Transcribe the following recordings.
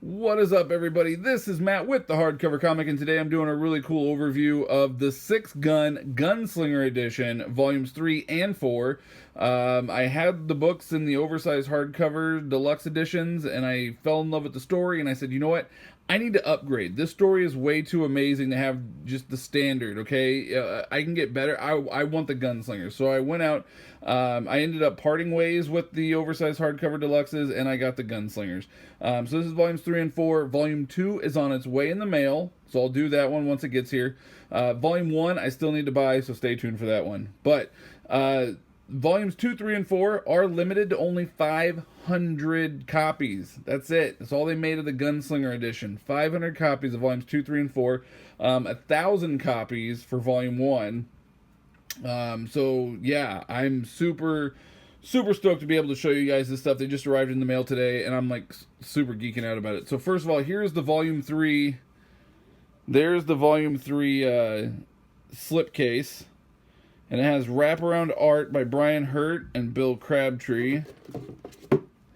What is up, everybody? This is Matt with the Hardcover Comic, and today I'm doing a really cool overview of the Sixth Gun Gunslinger Edition, Volumes 3 and 4. I had the books in the oversized hardcover deluxe editions, and I fell in love with the story, and I said, you know what? I need to upgrade. This story is way too amazing to have just the standard, okay? I can get better. I want the Gunslinger. So I went out. I ended up parting ways with the oversized hardcover deluxes, and I got the Gunslingers. So this is volumes 3 and 4. Volume 2 is on its way in the mail, so I'll do that one once it gets here. Volume 1 I still need to buy, so stay tuned for that one. But volumes 2, 3, and 4 are limited to only 500 copies. That's it. That's all they made of the Gunslinger edition. 500 copies of volumes 2, 3, and 4. 1,000 copies for volume 1. So yeah, I'm super stoked to be able to show you guys this stuff. They just arrived in the mail today, and I'm like super geeking out about it. So first of all, here's the volume 3. There's the volume 3 slipcase. And it has wraparound art by Brian Hurt and Bill Crabtree.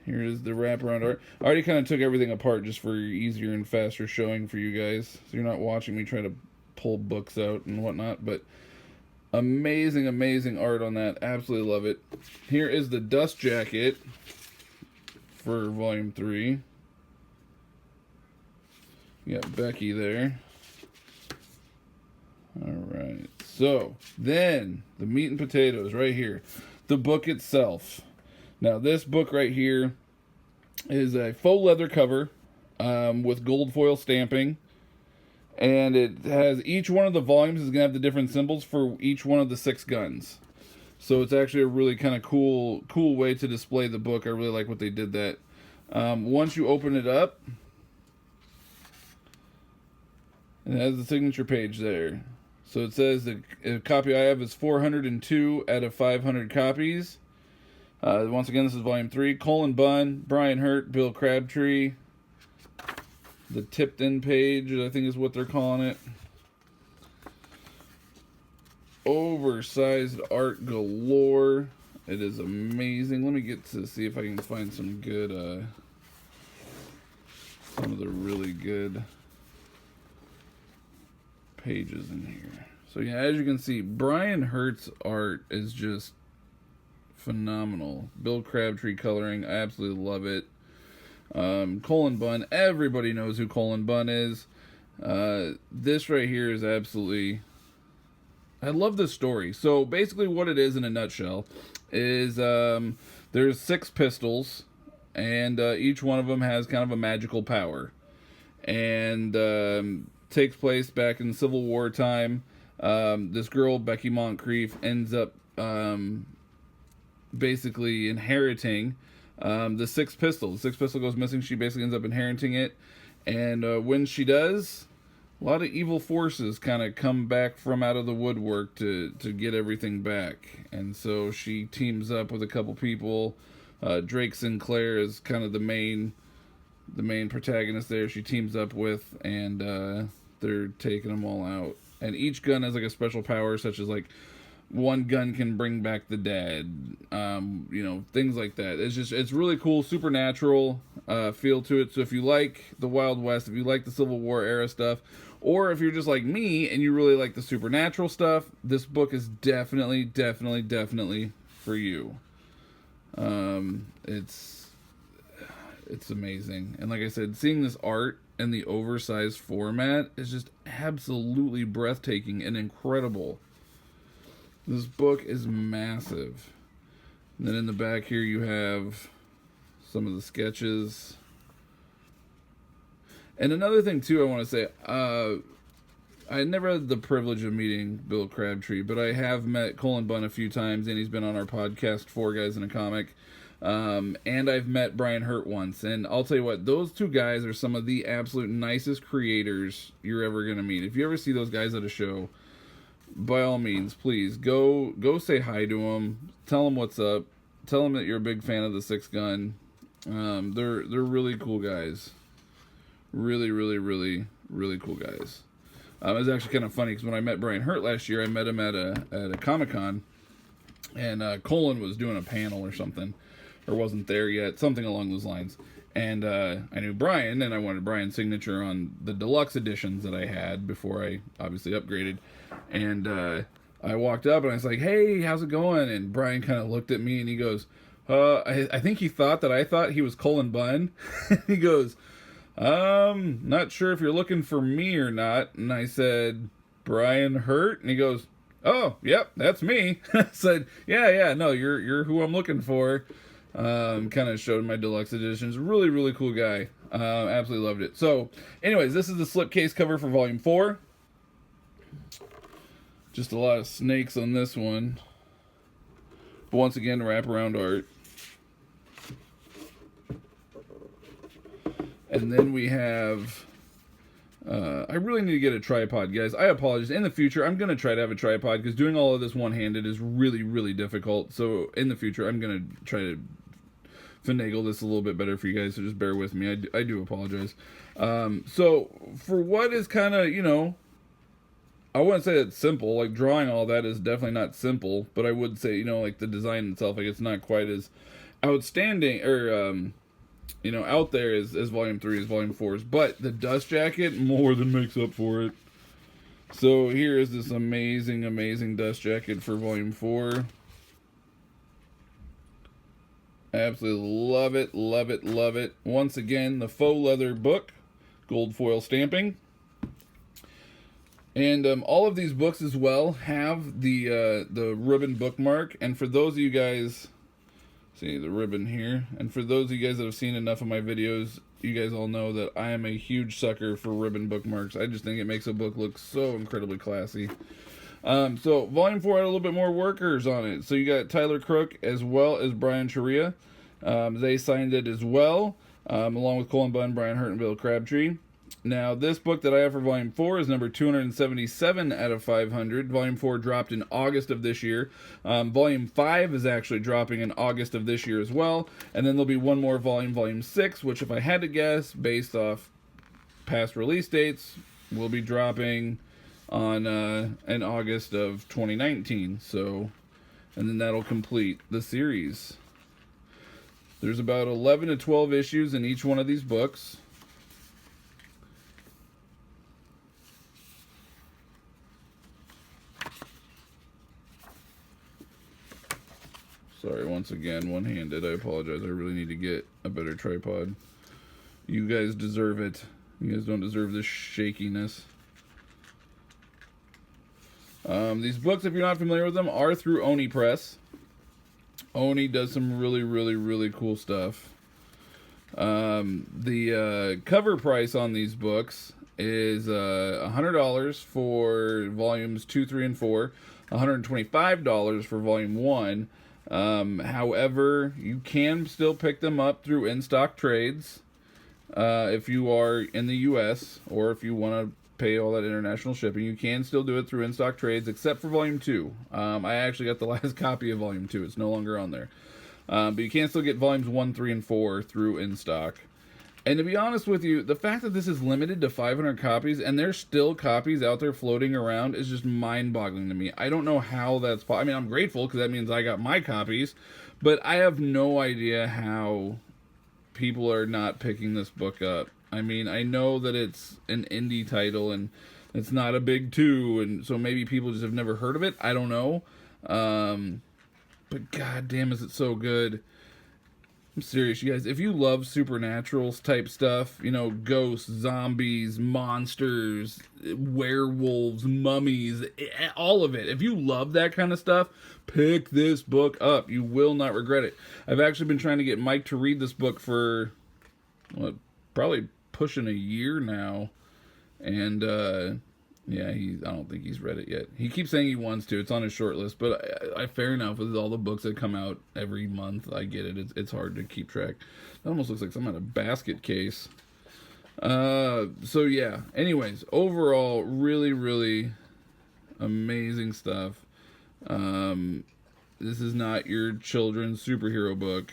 Here is the wraparound art. I already kind of took everything apart just for easier and faster showing for you guys. So you're not watching me try to pull books out and whatnot. But amazing, amazing art on that. Absolutely love it. Here is the dust jacket for volume 3. You got Becky there. Alright, so then the meat and potatoes right here. The book itself. Now this book right here is a faux leather cover with gold foil stamping. And it has each one of the volumes is going to have the different symbols for each one of the 6 guns. So it's actually a really kind of cool way to display the book. I really like what they did that. Once you open it up, it has the signature page there. So it says the copy I have is 402 out of 500 copies. Once again, this is volume 3. Colin Bunn, Brian Hurt, Bill Crabtree. The tipped in page, I think is what they're calling it. Oversized art galore. It is amazing. Let me get to see if I can find some good, some of the really good pages in here. So yeah, as you can see, Brian Hurt's art is just phenomenal. Bill Crabtree coloring, I absolutely love it. Colin Bunn, everybody knows who Colin Bunn is. This right here is absolutely, I love this story. So basically what it is in a nutshell is there's 6 pistols, and each one of them has kind of a magical power, and takes place back in the Civil War time. This girl, Becky Moncrief, ends up basically inheriting the 6th pistol. The 6th pistol goes missing. She basically ends up inheriting it. And when she does, a lot of evil forces kind of come back from out of the woodwork to get everything back. And so she teams up with a couple people. Drake Sinclair is kind of the main protagonist there. She teams up with, and they're taking them all out. And each gun has like a special power, such as like one gun can bring back the dead, you know, things like that. It's really cool, supernatural feel to it. So if you like the Wild West, if you like the Civil War era stuff, or if you're just like me and you really like the supernatural stuff, this book is definitely for you. It's amazing. And like I said, seeing this art in the oversized format is just absolutely breathtaking and incredible. This book is massive. And then in the back here you have some of the sketches. And another thing too I want to say, I never had the privilege of meeting Bill Crabtree, but I have met Colin Bunn a few times, and he's been on our podcast, 4 Guys in a Comic. And I've met Brian Hurt once, and I'll tell you what, those 2 guys are some of the absolute nicest creators you're ever going to meet. If you ever see those guys at a show, by all means, please go say hi to them, tell them what's up, tell them that you're a big fan of the 6th Gun. They're really cool guys. Really cool guys. It was actually kind of funny because when I met Brian Hurt last year, I met him at a Comic-Con, and Colin was doing a panel or something, or wasn't there yet, something along those lines. And I knew Brian, and I wanted Brian's signature on the deluxe editions that I had before I obviously upgraded. And I walked up and I was like, "Hey, how's it going?" And Brian kind of looked at me and he goes, I think he thought that I thought he was Cullen Bunn. He goes, not sure if you're looking for me or not." And I said, "Brian Hurt?" And he goes, "Oh, yep, that's me." I said, yeah, no, you're who I'm looking for. Kind of showed my deluxe editions. Really, really cool guy. Absolutely loved it. So, anyways, this is the slipcase cover for Volume 4. Just a lot of snakes on this one. But once again, wraparound art. And then we have... I really need to get a tripod, guys. I apologize. In the future, I'm going to try to have a tripod because doing all of this one-handed is really, really difficult. So, in the future, I'm going to try to finagle this a little bit better for you guys, so just bear with me. I do apologize. So, for what is kind of, you know, I wouldn't say it's simple. Like, drawing all that is definitely not simple, but I would say, you know, like, the design itself, like, it's not quite as outstanding, or, you know, out there as Volume 3, as Volume 4's, but the dust jacket more than makes up for it. So, here is this amazing, amazing dust jacket for Volume 4. Absolutely love it, love it, love it. Once again, the faux leather book, gold foil stamping. And all of these books as well have the ribbon bookmark. And for those of you guys, see the ribbon here, and for those of you guys that have seen enough of my videos, you guys all know that I am a huge sucker for ribbon bookmarks. I just think it makes a book look so incredibly classy. So Volume 4 had a little bit more workers on it. So you got Tyler Crook as well as Brian Cheria. They signed it as well, along with Cullen Bunn, Brian Hurt, and Bill Crabtree. Now, this book that I have for Volume 4 is number 277 out of 500. Volume 4 dropped in August of this year. Volume 5 is actually dropping in August of this year as well. And then there'll be one more volume, Volume 6, which if I had to guess, based off past release dates, will be dropping on in August of 2019. So, and then that'll complete the series. There's about 11 to 12 issues in each one of these books. Sorry, once again, one-handed. I apologize. I really need to get a better tripod. You guys deserve it. You guys don't deserve this shakiness. These books, if you're not familiar with them, are through Oni Press. Oni does some really, really, really cool stuff. The cover price on these books is $100 for volumes 2, 3, and 4. $125 for volume 1. However, you can still pick them up through in-stock trades if you are in the U.S. or if you want to pay all that international shipping. You can still do it through in-stock trades, except for Volume 2. I actually got the last copy of Volume 2. It's no longer on there. But you can still get Volumes 1, 3, and 4 through in-stock. And to be honest with you, the fact that this is limited to 500 copies, and there's still copies out there floating around, is just mind-boggling to me. I don't know how that's possible. I mean, I'm grateful, because that means I got my copies, but I have no idea how people are not picking this book up. I mean, I know that it's an indie title, and it's not a big 2, and so maybe people just have never heard of it. I don't know. But god damn, is it so good. I'm serious, you guys. If you love supernatural type stuff, you know, ghosts, zombies, monsters, werewolves, mummies, all of it. If you love that kind of stuff, pick this book up. You will not regret it. I've actually been trying to get Mike to read this book for, what, probably pushing a year now. And, yeah, I don't think he's read it yet. He keeps saying he wants to. It's on his short list. But I fair enough, with all the books that come out every month, I get it. It's hard to keep track. It almost looks like some kind of basket case. So, yeah. Anyways, overall, really, really amazing stuff. This is not your children's superhero book.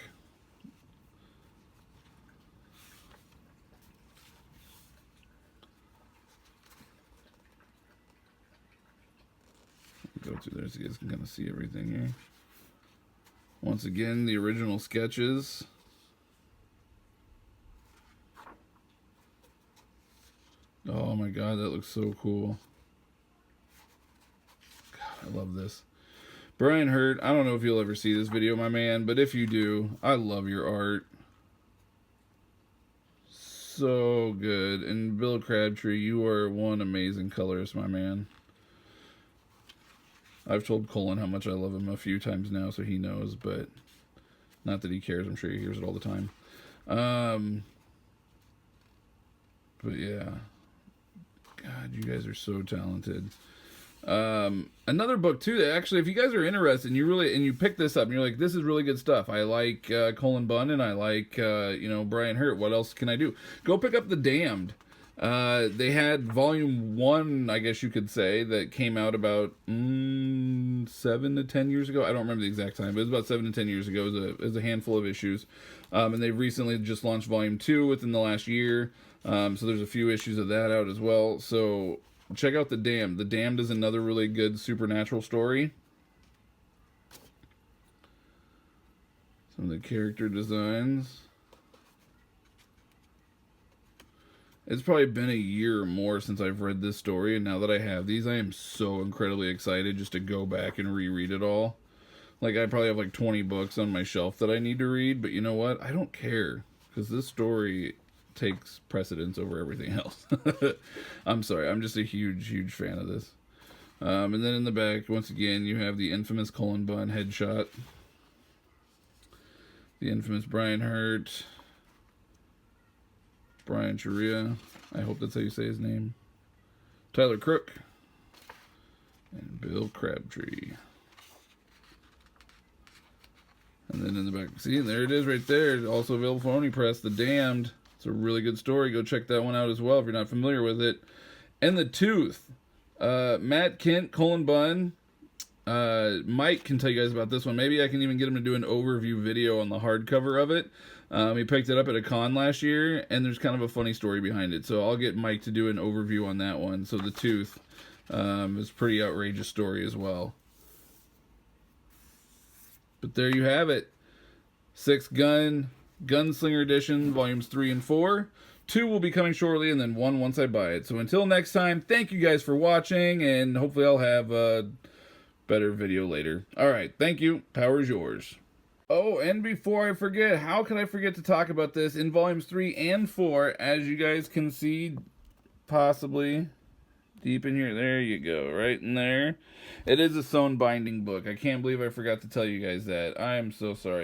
Go through there so you guys can kind of see everything here. Once again, the original sketches. Oh my god, that looks so cool. God, I love this. Brian Hurt, I don't know if you'll ever see this video, my man, but if you do, I love your art. So good. And Bill Crabtree, you are one amazing colorist, my man. I've told Colin how much I love him a few times now, so he knows, but not that he cares. I'm sure he hears it all the time. But yeah. God, you guys are so talented. Another book too that actually, if you guys are interested and you pick this up and you're like, this is really good stuff, I like Colin Bunn and I like Brian Hurt, what else can I do? Go pick up The Damned. They had volume 1, I guess you could say, that came out about 7 to 10 years ago. I don't remember the exact time, but it was about 7 to 10 years ago. It was a handful of issues, and they recently just launched volume 2 within the last year, so there's a few issues of that out as well. So check out The Damned. The Damned is another really good supernatural story. Some of the character designs. It's probably been a year or more since I've read this story, and now that I have these, I am so incredibly excited just to go back and reread it all. Like, I probably have like 20 books on my shelf that I need to read, but you know what? I don't care, because this story takes precedence over everything else. I'm sorry, I'm just a huge, huge fan of this. And then in the back, once again, you have the infamous Colin Bunn headshot. The infamous Brian Hurt. Brian Sharia. I hope that's how you say his name. Tyler Crook. And Bill Crabtree. And then in the back, see, there it is right there. Also available for Oni Press, The Damned. It's a really good story. Go check that one out as well if you're not familiar with it. And The Tooth. Matt Kent, Colin Bunn. Mike can tell you guys about this one. Maybe I can even get him to do an overview video on the hardcover of it. He picked it up at a con last year, and there's kind of a funny story behind it. So I'll get Mike to do an overview on that one. So The Tooth is a pretty outrageous story as well. But there you have it. Sixth Gun Gunslinger Edition, volumes 3 and 4. 2 will be coming shortly, and then 1 once I buy it. So until next time, thank you guys for watching, and hopefully I'll have a better video later. Alright, thank you. Power is yours. Oh, and before I forget, how could I forget to talk about this? In volumes 3 and 4, as you guys can see, possibly deep in here, there you go, right in there. It is a sewn binding book. I can't believe I forgot to tell you guys that. I am so sorry.